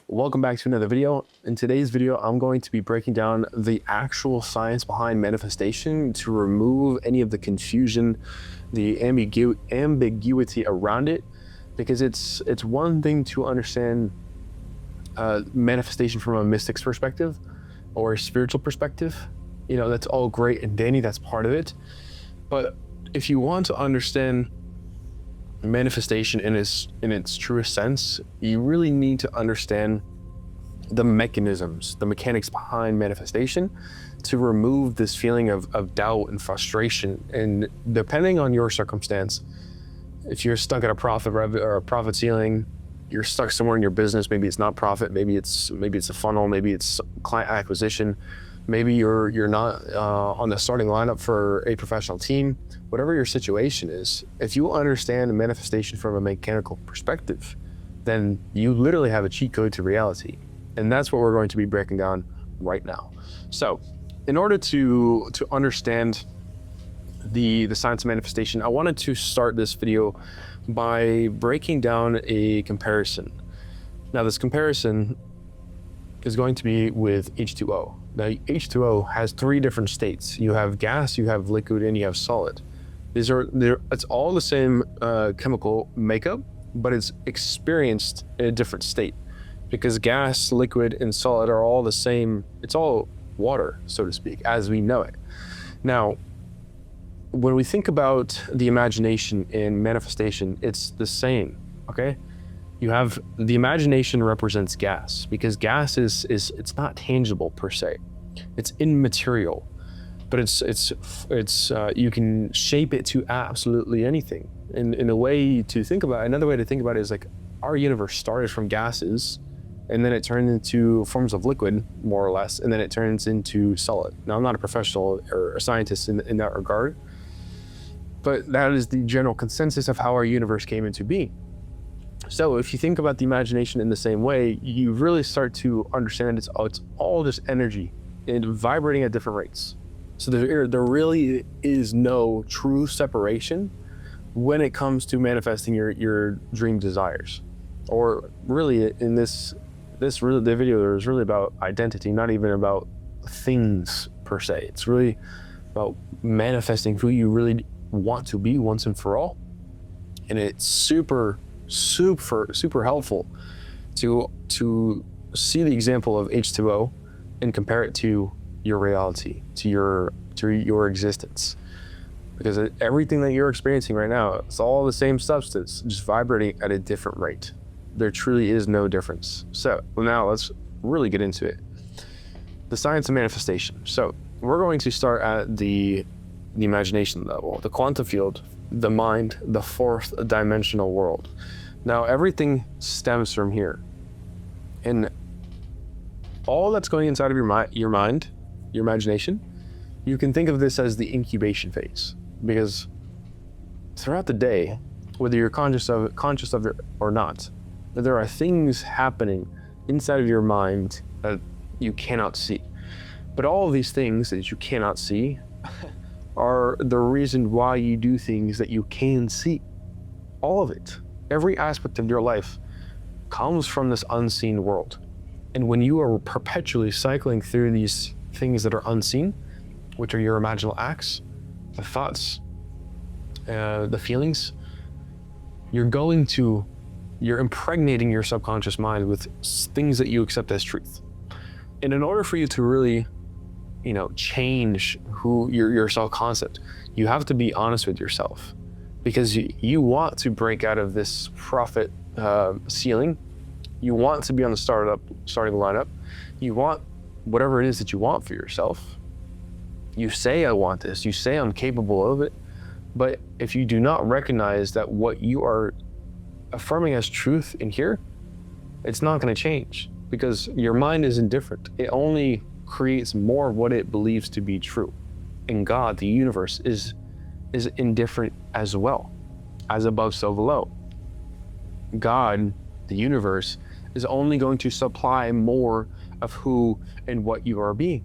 Welcome back to another video. In today's video, I'm going to be breaking down the actual science behind manifestation to remove any of the confusion, the ambiguity around it, because it's one thing to understand manifestation from a mystic's perspective or a spiritual perspective. You know, that's all great and dandy, that's part of it. But if you want to understand manifestation in its truest sense, you really need to understand the mechanisms, the mechanics behind manifestation to remove this feeling of doubt and frustration. And depending on your circumstance, if you're stuck at a profit ceiling, you're stuck somewhere in your business, maybe it's not profit, maybe it's a funnel, maybe it's client acquisition, maybe you're not on the starting lineup for a professional team. Whatever your situation is, if you understand manifestation from a mechanical perspective, then you literally have a cheat code to reality. And that's what we're going to be breaking down right now. So in order to understand the science of manifestation, I wanted to start this video by breaking down a comparison. Now this comparison is going to be with H2O. Now H2O has three different states. You have gas, you have liquid, and you have solid. It's all the same chemical makeup, but it's experienced in a different state, because gas, liquid, and solid are all the same. It's all water, so to speak, as we know it. Now, when we think about the imagination in manifestation, it's the same, okay? You have the imagination represents gas, because gas it's not tangible per se. It's immaterial, but it's you can shape it to absolutely anything. And in a way to think about, another way to think about it is like our universe started from gases, and then it turned into forms of liquid, more or less, and then it turns into solid. Now, I'm not a professional or a scientist in that regard, but that is the general consensus of how our universe came into being. So if you think about the imagination in the same way, you really start to understand it's all just energy and vibrating at different rates. So there really is no true separation when it comes to manifesting your dream desires. Or really in the video is really about identity, not even about things per se. It's really about manifesting who you really want to be once and for all. And it's super helpful to see the example of H2O and compare it to your reality, to your existence, because everything that you're experiencing right now, it's all the same substance, just vibrating at a different rate. There truly is no difference. So now let's really get into it. The science of manifestation. So we're going to start at the imagination level, the quantum field, the mind, the fourth dimensional world. Now everything stems from here, and all that's going inside of your mind, your imagination, you can think of this as the incubation phase, because throughout the day, whether you're conscious of it or not, there are things happening inside of your mind that you cannot see. But all of these things that you cannot see are the reason why you do things that you can see. All of it, every aspect of your life comes from this unseen world. And when you are perpetually cycling through these things that are unseen, which are your imaginal acts, the thoughts, the feelings, you're impregnating your subconscious mind with things that you accept as truth. And in order for you to really, change who your self-concept, you have to be honest with yourself, because you want to break out of this profit ceiling. You want to be on the starting lineup. You want whatever it is that you want for yourself. You say, I want this. You say, I'm capable of it. But if you do not recognize that what you are affirming as truth in here, it's not going to change, because your mind is indifferent. It only creates more of what it believes to be true. And God, the universe, is indifferent as well. As above, so below. God, the universe, is only going to supply more of who and what you are being.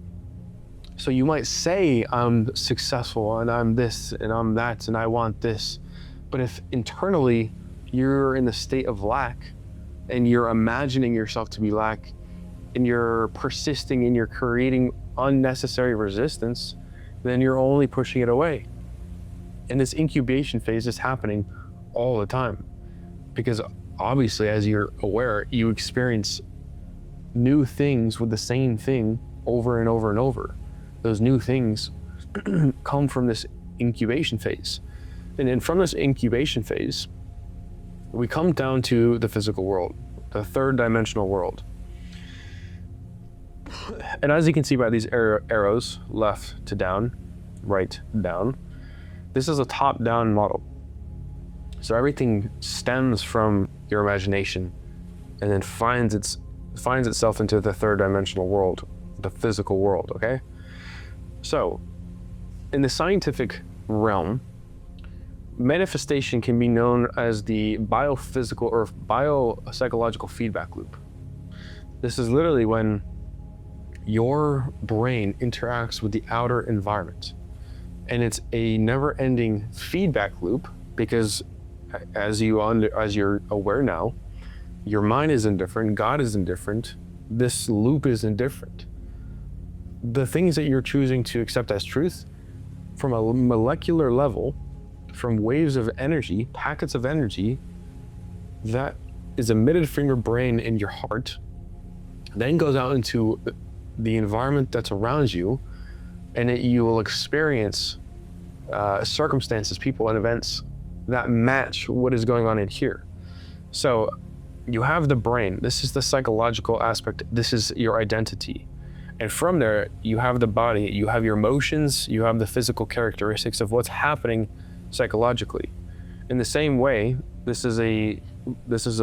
So you might say, I'm successful and I'm this and I'm that and I want this. But if internally you're in the state of lack, and you're imagining yourself to be lack, and you're persisting and you're creating unnecessary resistance, then you're only pushing it away. And this incubation phase is happening all the time, because obviously, as you're aware, you experience new things with the same thing over and over and over. Those new things come from this incubation phase. And then from this incubation phase, we come down to the physical world, the third dimensional world. And as you can see by these arrows, left to down, right down, this is a top-down model. So everything stems from your imagination and then finds itself into the third dimensional world, the physical world, okay? So in the scientific realm, manifestation can be known as the biophysical or biopsychological feedback loop. This is literally when your brain interacts with the outer environment. And it's a never-ending feedback loop, because as you're aware now, your mind is indifferent, God is indifferent, this loop is indifferent. The things that you're choosing to accept as truth from a molecular level, from waves of energy, packets of energy, that is emitted from your brain and your heart, then goes out into the environment that's around you, and you will experience circumstances, people, and events that match what is going on in here. So you have the brain. This is the psychological aspect. This is your identity. And from there, you have the body, you have your emotions, you have the physical characteristics of what's happening psychologically. In the same way, this is a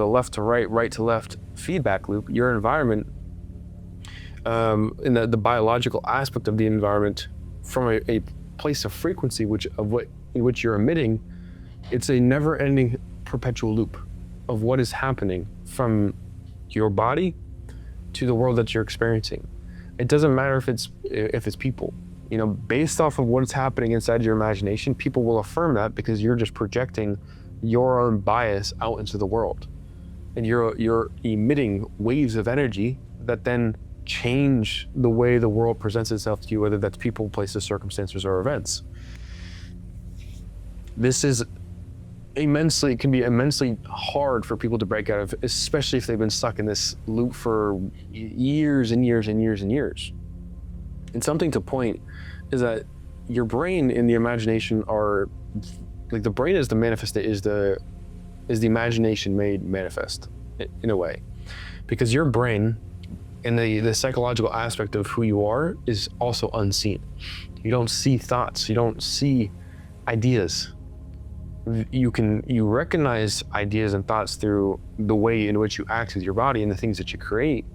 left to right, right to left feedback loop. Your environment, in the biological aspect of the environment, from a place of frequency in which you're emitting, it's a never-ending perpetual loop of what is happening from your body to the world that you're experiencing. It doesn't matter if it's people, based off of what's happening inside your imagination, people will affirm that because you're just projecting your own bias out into the world, and you're emitting waves of energy that then change the way the world presents itself to you, whether that's people, places, circumstances, or events. This is can be immensely hard for people to break out of, especially if they've been stuck in this loop for years and years and years and years. And something to point is that your brain and the imagination are like, the brain is the imagination made manifest in a way, because your brain and the psychological aspect of who you are is also unseen. You don't see thoughts, you don't see ideas. You recognize ideas and thoughts through the way in which you act with your body and the things that you create.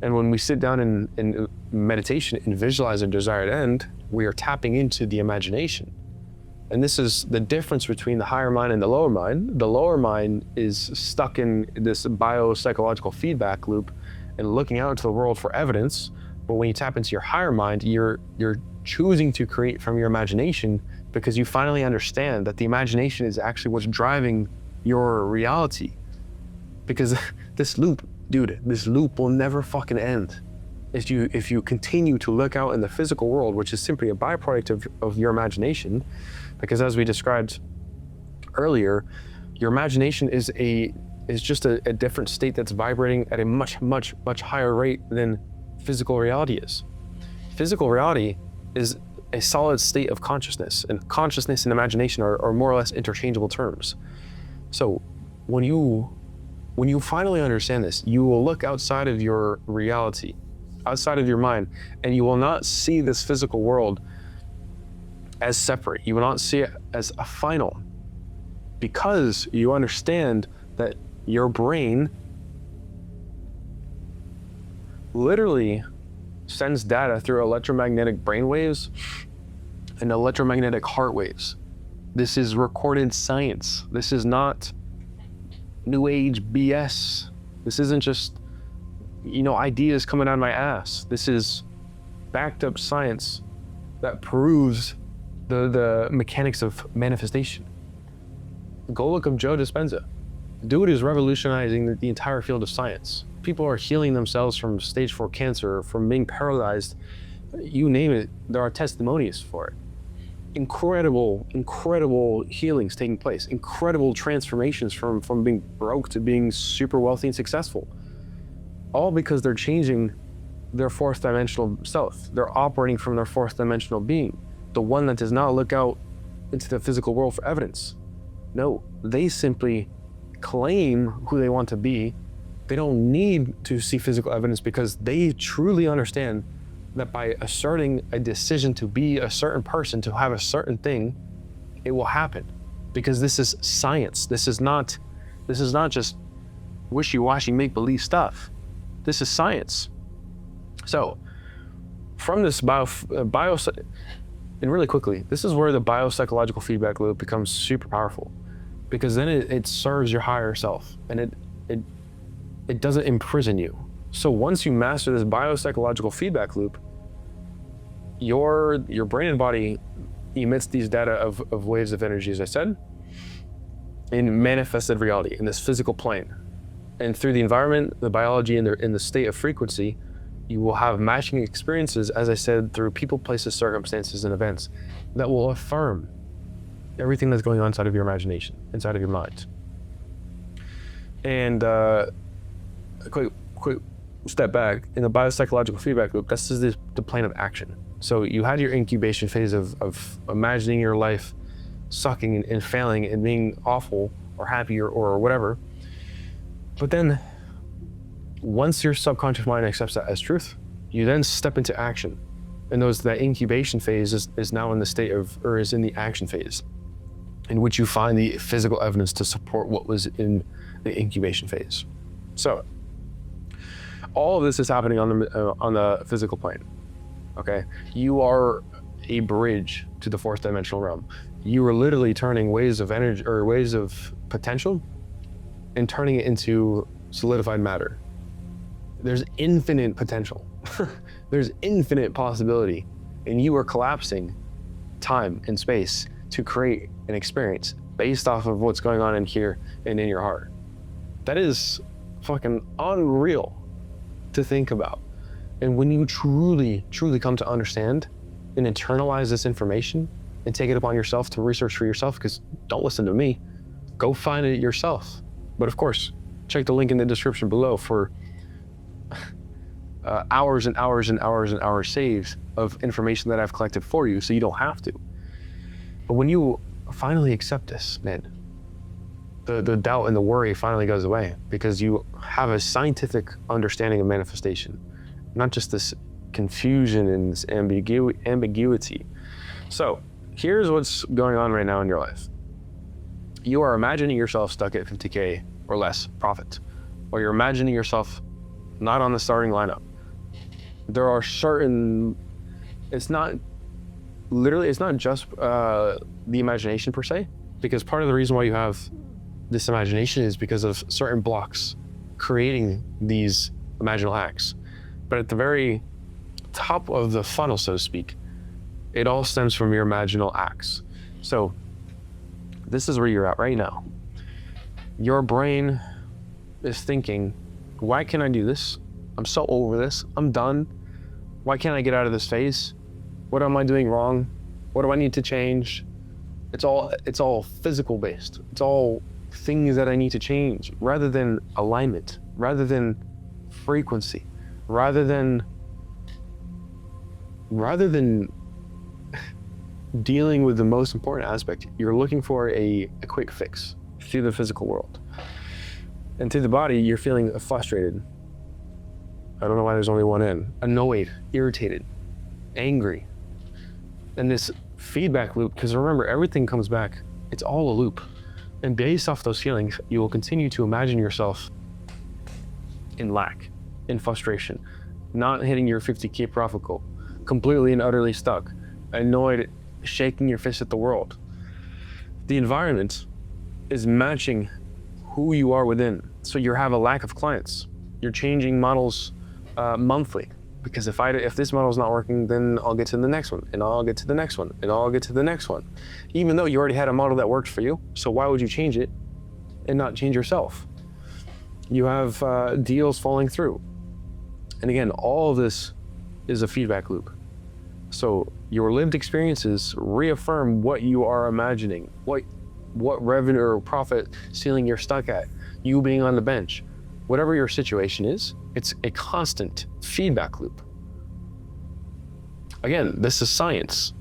And when we sit down in meditation and visualize a desired end, we are tapping into the imagination. And this is the difference between the higher mind and the lower mind. The lower mind is stuck in this biopsychological feedback loop and looking out into the world for evidence. But when you tap into your higher mind, you're choosing to create from your imagination, because you finally understand that the imagination is actually what's driving your reality. Because this loop will never fucking end. If you continue to look out in the physical world, which is simply a byproduct of your imagination, because as we described earlier, your imagination is just a different state that's vibrating at a much, much, much higher rate than physical reality is. Physical reality is a solid state of consciousness, and consciousness and imagination are more or less interchangeable terms. So when you finally understand this, you will look outside of your reality, outside of your mind, and you will not see this physical world as separate. You will not see it as a final, because you understand that your brain literally sends data through electromagnetic brain waves and electromagnetic heart waves. This is recorded science. This is not new age BS. This isn't just, ideas coming out of my ass. This is backed up science that proves the mechanics of manifestation. Go look up Joe Dispenza. Dude is revolutionizing the entire field of science. People are healing themselves from stage 4 cancer, from being paralyzed. You name it, there are testimonies for it. Incredible healings taking place. Incredible transformations from being broke to being super wealthy and successful. All because they're changing their fourth dimensional self. They're operating from their fourth dimensional being, the one that does not look out into the physical world for evidence. No, they simply claim who they want to be. They don't need to see physical evidence because they truly understand that by asserting a decision to be a certain person, to have a certain thing, it will happen. Because this is science. This is not just wishy-washy make-believe stuff. This is science. So, from this and really quickly, this is where the biopsychological feedback loop becomes super powerful, because then it serves your higher self, and it doesn't imprison you. So once you master this biopsychological feedback loop, your brain and body emits these data of waves of energy, as I said, in manifested reality in this physical plane. And through the environment, the biology, and in the state of frequency, you will have matching experiences, as I said, through people, places, circumstances, and events that will affirm everything that's going on inside of your imagination, inside of your mind. And a quick step back, in the biopsychological feedback loop, this is the plane of action. So you had your incubation phase of imagining your life sucking and failing and being awful or happy or whatever. But then once your subconscious mind accepts that as truth, you then step into action. And that incubation phase is now in the state of, or is in the action phase, in which you find the physical evidence to support what was in the incubation phase. So all of this is happening on the physical plane. Okay, you are a bridge to the fourth dimensional realm. You are literally turning waves of energy or waves of potential and turning it into solidified matter. There's infinite potential. There's infinite possibility, and you are collapsing time and space to create an experience based off of what's going on in here and in your heart. That is fucking unreal to think about. And when you truly come to understand and internalize this information and take it upon yourself to research for yourself, because don't listen to me, go find it yourself. But of course, check the link in the description below for hours and hours and hours and hours saved of information that I've collected for you, so you don't have to. But when you finally accept this, man, the doubt and the worry finally goes away, because you have a scientific understanding of manifestation, not just this confusion and this ambiguity. So here's what's going on right now in your life. You are imagining yourself stuck at 50K or less profit, or you're imagining yourself not on the starting lineup. There are certain, it's not just the imagination per se, because part of the reason why you have this imagination is because of certain blocks creating these imaginal acts. But at the very top of the funnel, so to speak, it all stems from your imaginal acts. So this is where you're at right now. Your brain is thinking, why can't I do this? I'm so over this. I'm done. Why can't I get out of this phase? What am I doing wrong? What do I need to change? It's all physical based. It's all things that I need to change, rather than alignment, rather than frequency, rather than dealing with the most important aspect. You're looking for a quick fix through the physical world. And through the body, you're feeling frustrated. I don't know why there's only one N. Annoyed, irritated, angry. And this feedback loop, because remember, everything comes back. It's all a loop. And based off those feelings, you will continue to imagine yourself in lack, in frustration, not hitting your 50K profit goal, completely and utterly stuck, annoyed, shaking your fist at the world. The environment is matching who you are within. So you have a lack of clients. You're changing models monthly, because if this model is not working, then I'll get to the next one, and I'll get to the next one, and I'll get to the next one. Even though you already had a model that worked for you, so why would you change it and not change yourself. You have deals falling through. And again, all of this is a feedback loop. So your lived experiences reaffirm what you are imagining, what revenue or profit ceiling you're stuck at, you being on the bench. Whatever your situation is, it's a constant feedback loop. Again, this is science.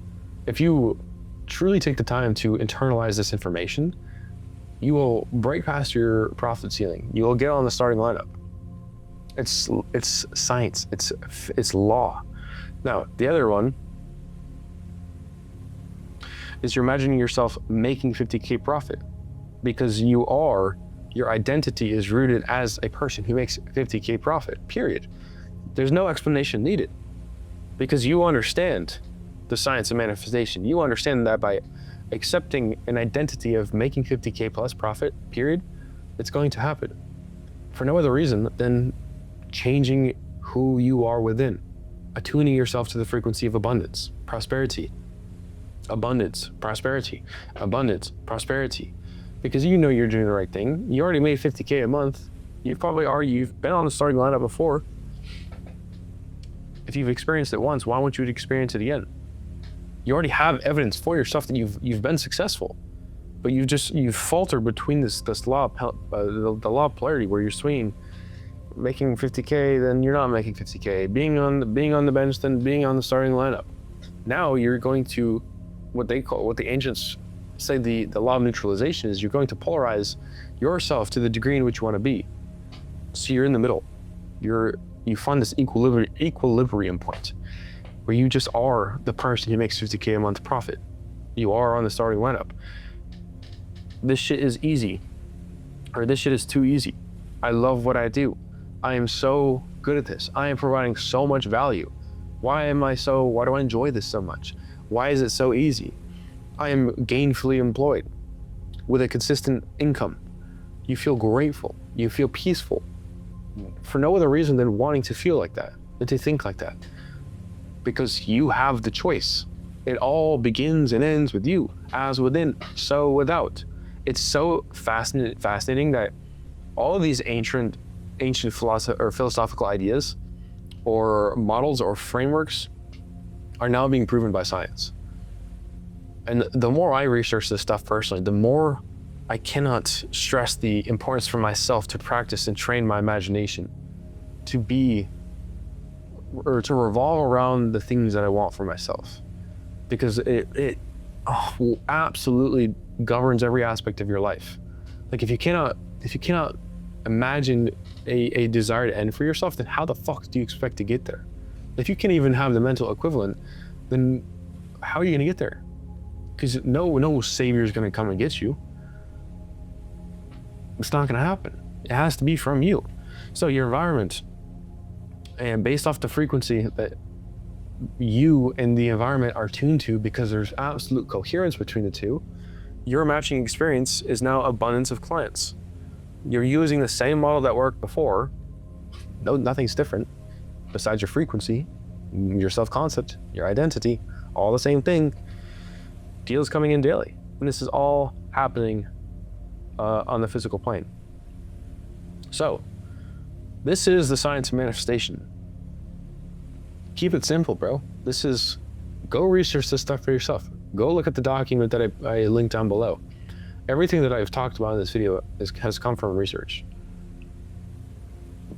If you truly take the time to internalize this information, you will break past your profit ceiling. You will get on the starting lineup. It's science, it's law. Now, the other one is you're imagining yourself making 50K profit because your identity is rooted as a person who makes 50K profit, period. There's no explanation needed because you understand the science of manifestation. You understand that by accepting an identity of making 50K plus profit, period, it's going to happen for no other reason than changing who you are within, attuning yourself to the frequency of abundance, prosperity, abundance, prosperity, abundance, prosperity. Because you know you're doing the right thing. You already made 50K a month. You've been on the starting lineup before. If you've experienced it once, why won't you experience it again? You already have evidence for yourself that you've been successful, but you've faltered between this law of the law of polarity where you're swinging, making 50K, then you're not making 50K, being on the bench, then being on the starting lineup. Now you're going to what the ancients say the law of neutralization is. You're going to polarize yourself to the degree in which you want to be. So you're in the middle. You find this equilibrium point where you just are the person who makes 50K a month profit. You are on the starting lineup. This shit is easy, or this shit is too easy. I love what I do. I am so good at this. I am providing so much value. Why do I enjoy this so much? Why is it so easy? I am gainfully employed with a consistent income. You feel grateful. You feel peaceful for no other reason than wanting to feel like that, than to think like that. Because you have the choice. It all begins and ends with you, as within, so without. It's so fascinating that all of these ancient philosophical ideas or models or frameworks are now being proven by science. And the more I research this stuff personally, the more I cannot stress the importance for myself to practice and train my imagination to be, or to revolve around the things that I want for myself. Because it absolutely governs every aspect of your life. Like if you cannot imagine a desired end for yourself, then how the fuck do you expect to get there? If you can't even have the mental equivalent, then how are you gonna get there? Because no savior is gonna come and get you. It's not gonna happen. It has to be from you. So your environment, and based off the frequency that you and the environment are tuned to, because there's absolute coherence between the two, your matching experience is now abundance of clients. You're using the same model that worked before. Nothing's different besides your frequency, your self-concept, your identity, all the same thing. Deals coming in daily. And this is all happening on the physical plane. So this is the science of manifestation. Keep it simple, bro. Go research this stuff for yourself. Go look at the document that I linked down below. Everything that I've talked about in this video has come from research.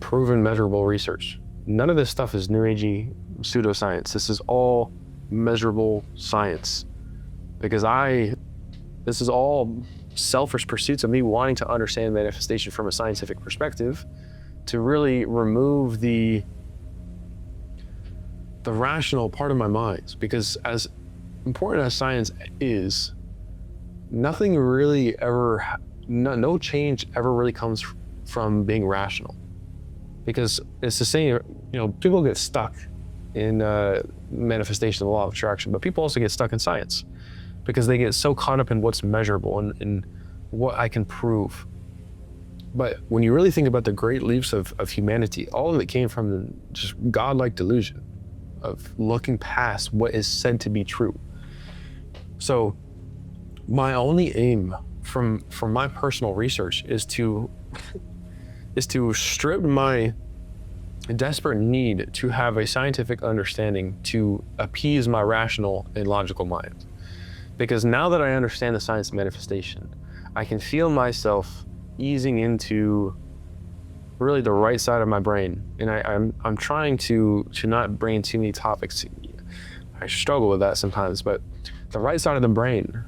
Proven, measurable research. None of this stuff is new agey pseudoscience. This is all measurable science. Because this is all selfish pursuits of me wanting to understand manifestation from a scientific perspective, to really remove the rational part of my mind. Because as important as science is, nothing really ever, no change ever really comes from being rational. Because it's the same, people get stuck in manifestation of the law of attraction, but people also get stuck in science because they get so caught up in what's measurable and what I can prove. But when you really think about the great leaps of humanity, all of it came from just godlike delusion of looking past what is said to be true. So my only aim from my personal research is to strip my desperate need to have a scientific understanding to appease my rational and logical mind. Because now that I understand the science of manifestation, I can feel myself easing into really the right side of my brain. And I'm trying to not bring too many topics. I struggle with that sometimes, but the right side of the brain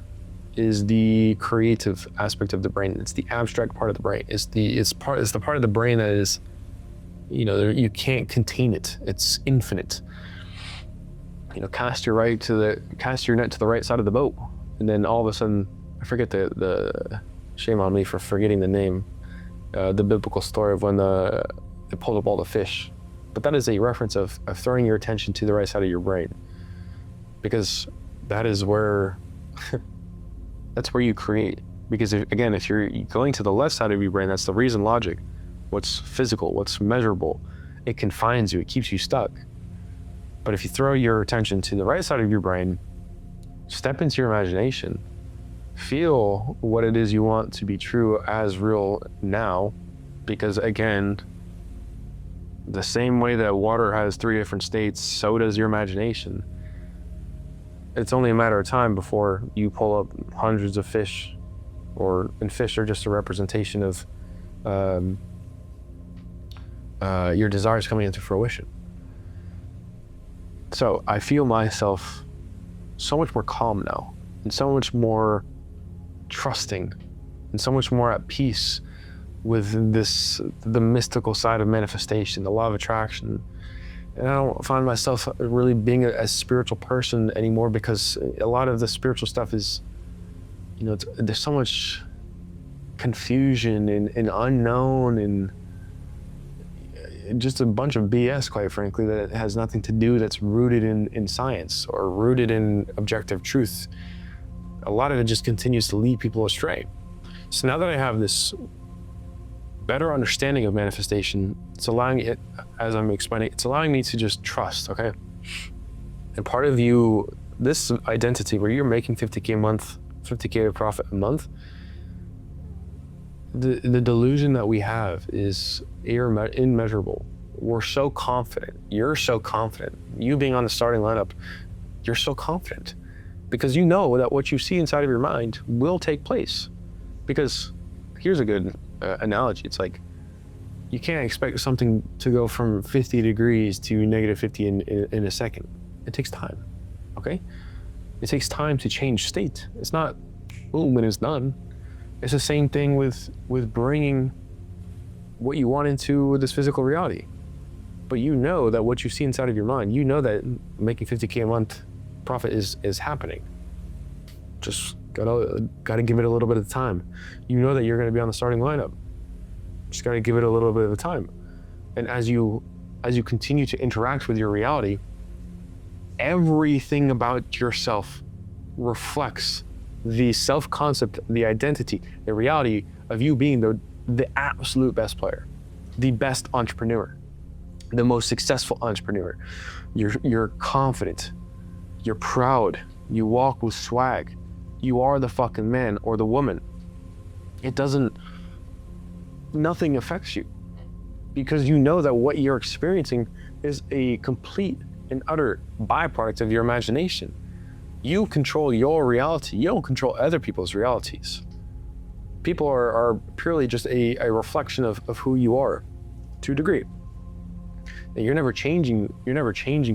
is the creative aspect of the brain. It's the abstract part of the brain. It's the part of the brain that is, you can't contain it. It's infinite. Cast your net to the right side of the boat, and then all of a sudden, I forget the shame on me for forgetting the name, the biblical story of when they pulled up all the fish. But that is a reference of throwing your attention to the right side of your brain, because that is where that's where you create. Because if you're going to the left side of your brain, that's the reason logic, what's physical, what's measurable, it confines you, it keeps you stuck. But if you throw your attention to the right side of your brain, step into your imagination, feel what it is you want to be true as real now. Because again, the same way that water has 3 different states, so does your imagination. It's only a matter of time before you pull up hundreds of fish, and fish are just a representation of your desires coming into fruition. So I feel myself so much more calm now, and so much more trusting, and so much more at peace with the mystical side of manifestation, the law of attraction. And I don't find myself really being a spiritual person anymore, because a lot of the spiritual stuff is, there's so much confusion and unknown and just a bunch of BS, quite frankly, that has nothing to do, that's rooted in science or rooted in objective truth. A lot of it just continues to lead people astray. So now that I have this better understanding of manifestation, it's allowing it, as I'm explaining, it's allowing me to just trust, okay? And part of this identity where you're making 50K a month, 50K of profit a month, the delusion that we have is immeasurable. We're so confident. You're so confident. You being on the starting lineup, you're so confident because you know that what you see inside of your mind will take place. Because here's a good analogy. It's like, you can't expect something to go from 50 degrees to -50 in a second. It takes time, okay? It takes time to change state. It's not boom and it's done. It's the same thing with bringing what you want into this physical reality. But you know that what you see inside of your mind, you know that making 50K a month profit is happening. Just gotta give it a little bit of time. You know that you're gonna be on the starting lineup. Just gotta give it a little bit of time. And as you continue to interact with your reality, everything about yourself reflects the self-concept, the identity, the reality of you being the absolute best player, the best entrepreneur, the most successful entrepreneur. You're confident, you're proud, you walk with swag, you are the fucking man or the woman. Nothing affects you, because you know that what you're experiencing is a complete and utter byproduct of your imagination. You control your reality. You don't control other people's realities. People are purely just a reflection of who you are, to a degree. And you're never changing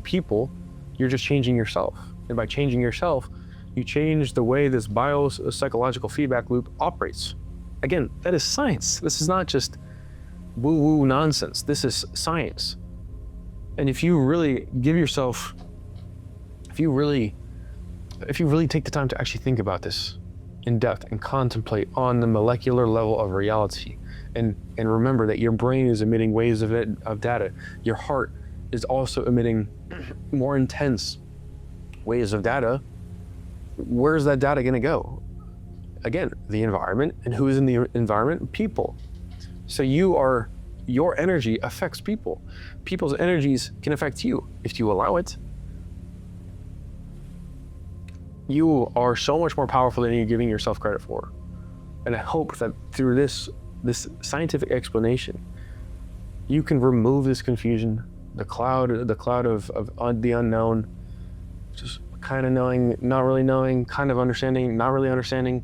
people, you're just changing yourself. And by changing yourself, you change the way this biopsychological feedback loop operates. Again, that is science. This is not just woo-woo nonsense. This is science. And if you really give yourself, if you really take the time to actually think about this in depth and contemplate on the molecular level of reality, and remember that your brain is emitting waves of data, your heart is also emitting more intense waves of data, where's that data gonna go? Again, the environment. And who is in the environment? People. So your energy affects people. People's energies can affect you if you allow it. You are so much more powerful than you're giving yourself credit for. And I hope that through this scientific explanation, you can remove this confusion, the cloud of the unknown, just kind of knowing, not really knowing, kind of understanding, not really understanding.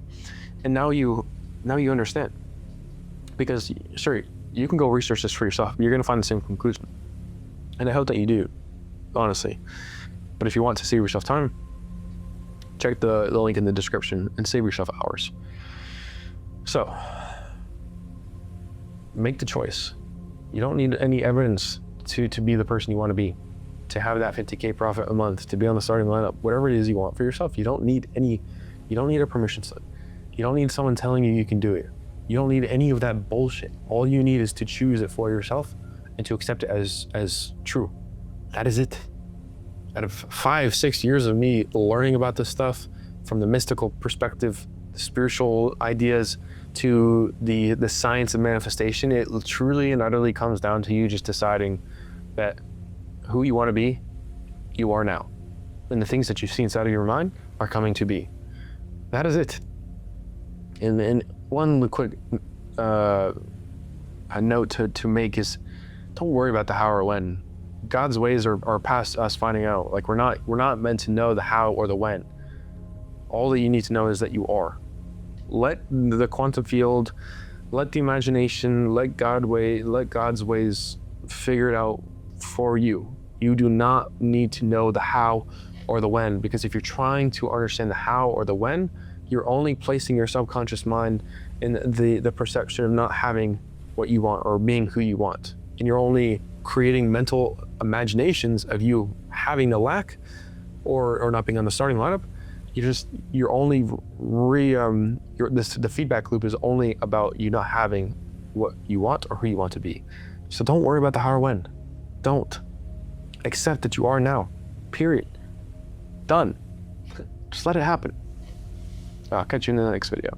And now you understand. Because sure, you can go research this for yourself, but you're going to find the same conclusion. And I hope that you do, honestly. But if you want to save yourself time, check the link in the description and save yourself hours. So, make the choice. You don't need any evidence to be the person you want to be, to have that 50K profit a month, to be on the starting lineup, whatever it is you want for yourself. You don't need a permission slip. You don't need someone telling you can do it. You don't need any of that bullshit. All you need is to choose it for yourself and to accept it as true. That is it. Out of 5-6 years of me learning about this stuff, from the mystical perspective, the spiritual ideas, to the science of manifestation, it truly and utterly comes down to you just deciding that who you want to be, you are now. And the things that you see inside of your mind are coming to be. That is it. And one quick a note to make is, don't worry about the how or when. God's ways are past us finding out. Like, we're not meant to know the how or the when. All that you need to know is that you are. Let the quantum field, let the imagination, let God's ways figure it out for you. You do not need to know the how or the when, because if you're trying to understand the how or the when, you're only placing your subconscious mind in the perception of not having what you want or being who you want. And you're only creating mental imaginations of you having the lack or not being on the starting lineup. You're only the feedback loop is only about you not having what you want or who you want to be. So don't worry about the how or when. Don't. Accept that you are now. Period. Done. Just let it happen. I'll catch you in the next video.